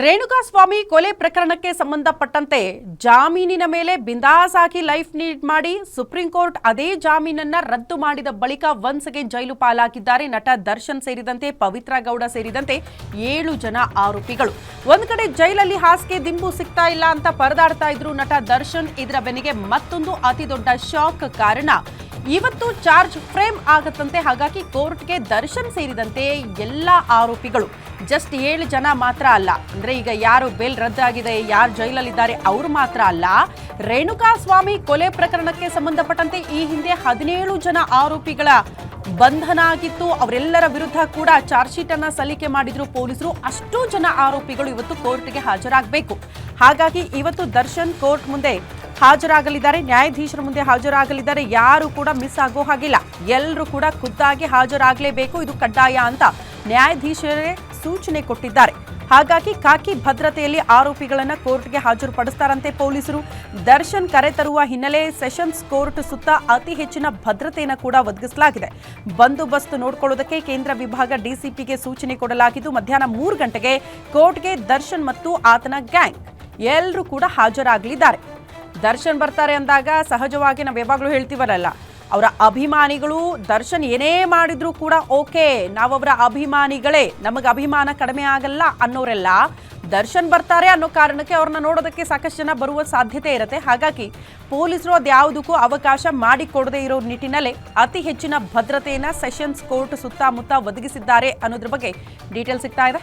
ರೇಣುಕಾಸ್ವಾಮಿ ಕೊಲೆ ಪ್ರಕರಣಕ್ಕೆ ಸಂಬಂಧಪಟ್ಟಂತೆ ಜಾಮೀನಿನ ಮೇಲೆ ಬಿಂದಾಸ್ ಆಗಿ ಲೈಫ್ ನೀಡ್ ಮಾಡಿ ಸುಪ್ರೀಂ ಕೋರ್ಟ್ ಅದೇ ಜಾಮೀನನ್ನ ರದ್ದು ಮಾಡಿದ ಬಳಿಕ ಒನ್ಸ್ ಅಗೇನ್ ಜೈಲು ಪಾಲಾಗಿದ್ದಾರೆ ನಟ ದರ್ಶನ್ ಸೇರಿದಂತೆ ಪವಿತ್ರ ಗೌಡ ಸೇರಿದಂತೆ 7 ಜನ ಆರೋಪಿಗಳು. ಒಂದ್ ಕಡೆ ಜೈಲಲ್ಲಿ ಹಾಸಿಗೆ ದಿಂಬು ಸಿಗ್ತಾ ಇಲ್ಲ ಅಂತ ಪರದಾಡ್ತಾ ಇದ್ರು ನಟ ದರ್ಶನ್. ಇದರ ಬೆನ್ನಿಗೆ ಮತ್ತೊಂದು ಅತಿ ದೊಡ್ಡ ಶಾಕ್ ಕಾರಣ ಇವತ್ತು ಚಾರ್ಜ್ ಫ್ರೇಮ್ ಆಗತ್ತಂತೆ. ಹಾಗಾಗಿ ಕೋರ್ಟ್ಗೆ ದರ್ಶನ್ ಸೇರಿದಂತೆ ಎಲ್ಲ ಆರೋಪಿಗಳು ಜಸ್ಟ್ 7 ಜನ ಮಾತ್ರ ಅಲ್ಲ, ಅಂದ್ರೆ ಈಗ ಯಾರು ಬೇಲ್ ರದ್ದಾಗಿದೆ, ಯಾರು ಜೈಲಲ್ಲಿದ್ದಾರೆ ಅವರು ಮಾತ್ರ ಅಲ್ಲ, ರೇಣುಕಾಸ್ವಾಮಿ ಕೊಲೆ ಪ್ರಕರಣಕ್ಕೆ ಸಂಬಂಧಪಟ್ಟಂತೆ ಈ ಹಿಂದೆ 17 ಜನ ಆರೋಪಿಗಳ ಬಂಧನ ಆಗಿತ್ತು. ಅವರೆಲ್ಲರ ವಿರುದ್ಧ ಕೂಡ ಚಾರ್ಜ್ ಶೀಟ್ ಅನ್ನ ಸಲ್ಲಿಕೆ ಮಾಡಿದ್ರು ಪೊಲೀಸರು. ಅಷ್ಟೂ ಜನ ಆರೋಪಿಗಳು ಇವತ್ತು ಕೋರ್ಟ್ಗೆ ಹಾಜರಾಗಬೇಕು. ಹಾಗಾಗಿ ಇವತ್ತು ದರ್ಶನ್ ಕೋರ್ಟ್ ಮುಂದೆ ಹಾಜರಾಗಲಿದ್ದಾರೆ, ನ್ಯಾಯಾಧೀಶರ ಮುಂದೆ ಹಾಜರಾಗಲಿದ್ದಾರೆ. ಯಾರು ಕೂಡ ಮಿಸ್ ಆಗೋ ಹಾಗಿಲ್ಲ, ಎಲ್ಲರೂ ಕೂಡ ಖುದ್ದಾಗಿ ಹಾಜರಾಗಲೇಬೇಕು, ಇದು ಕಡ್ಡಾಯ ಅಂತ ನ್ಯಾಯಾಧೀಶರೇ ಸೂಚನೆ ಕೊಟ್ಟಿದ್ದಾರೆ. ಹಾಗಾಗಿ ಖಾಕಿ ಭದ್ರತೆಯಲ್ಲಿ ಆರೋಪಿಗಳನ್ನ ಕೋರ್ಟ್ಗೆ ಹಾಜರುಪಡಿಸ್ತಾರಂತೆ ಪೊಲೀಸರು. ದರ್ಶನ್ ಕರೆತರುವ ಹಿನ್ನೆಲೆ ಸೆಷನ್ಸ್ ಕೋರ್ಟ್ ಸುತ್ತ ಅತಿ ಹೆಚ್ಚಿನ ಭದ್ರತೆಯನ್ನು ಕೂಡ ಒದಗಿಸಲಾಗಿದೆ. ಬಂದೋಬಸ್ತ್ ನೋಡಿಕೊಳ್ಳೋದಕ್ಕೆ ಕೇಂದ್ರ ವಿಭಾಗ ಡಿಸಿಪಿಗೆ ಸೂಚನೆ ಕೊಡಲಾಗಿದ್ದು ಮಧ್ಯಾಹ್ನ 3 ಗಂಟೆಗೆ ಕೋರ್ಟ್ಗೆ ದರ್ಶನ್ ಮತ್ತು ಆತನ ಗ್ಯಾಂಗ್ ಎಲ್ಲರೂ ಕೂಡ ಹಾಜರಾಗಲಿದ್ದಾರೆ. ದರ್ಶನ್ ಬರ್ತಾರೆ ಅಂದಾಗ ಸಹಜವಾಗಿ ನಾವು ಯಾವಾಗಲೂ ಹೇಳ್ತೀವಲ್ಲ, ಅವರ ಅಭಿಮಾನಿಗಳು ದರ್ಶನ್ ಏನೇ ಮಾಡಿದ್ರು ಕೂಡ ಓಕೆ, ನಾವವರ ಅಭಿಮಾನಿಗಳೇ, ನಮಗೆ ಅಭಿಮಾನ ಕಡಿಮೆ ಆಗಲ್ಲ ಅನ್ನೋರೆಲ್ಲ ದರ್ಶನ್ ಬರ್ತಾರೆ ಅನ್ನೋ ಕಾರಣಕ್ಕೆ ಅವ್ರನ್ನ ನೋಡೋದಕ್ಕೆ ಸಾಕಷ್ಟು ಜನ ಬರುವ ಸಾಧ್ಯತೆ ಇರುತ್ತೆ. ಹಾಗಾಗಿ ಪೊಲೀಸರು ಅದ್ಯಾವುದಕ್ಕೂ ಅವಕಾಶ ಮಾಡಿಕೊಡದೇ ಇರೋ ನಿಟ್ಟಿನಲ್ಲಿ ಅತಿ ಹೆಚ್ಚಿನ ಭದ್ರತೆಯನ್ನು ಸೆಷನ್ಸ್ ಕೋರ್ಟ್ ಸುತ್ತಮುತ್ತ ಒದಗಿಸಿದ್ದಾರೆ ಅನ್ನೋದ್ರ ಬಗ್ಗೆ ಡೀಟೇಲ್ ಸಿಗ್ತಾ ಇದೆ.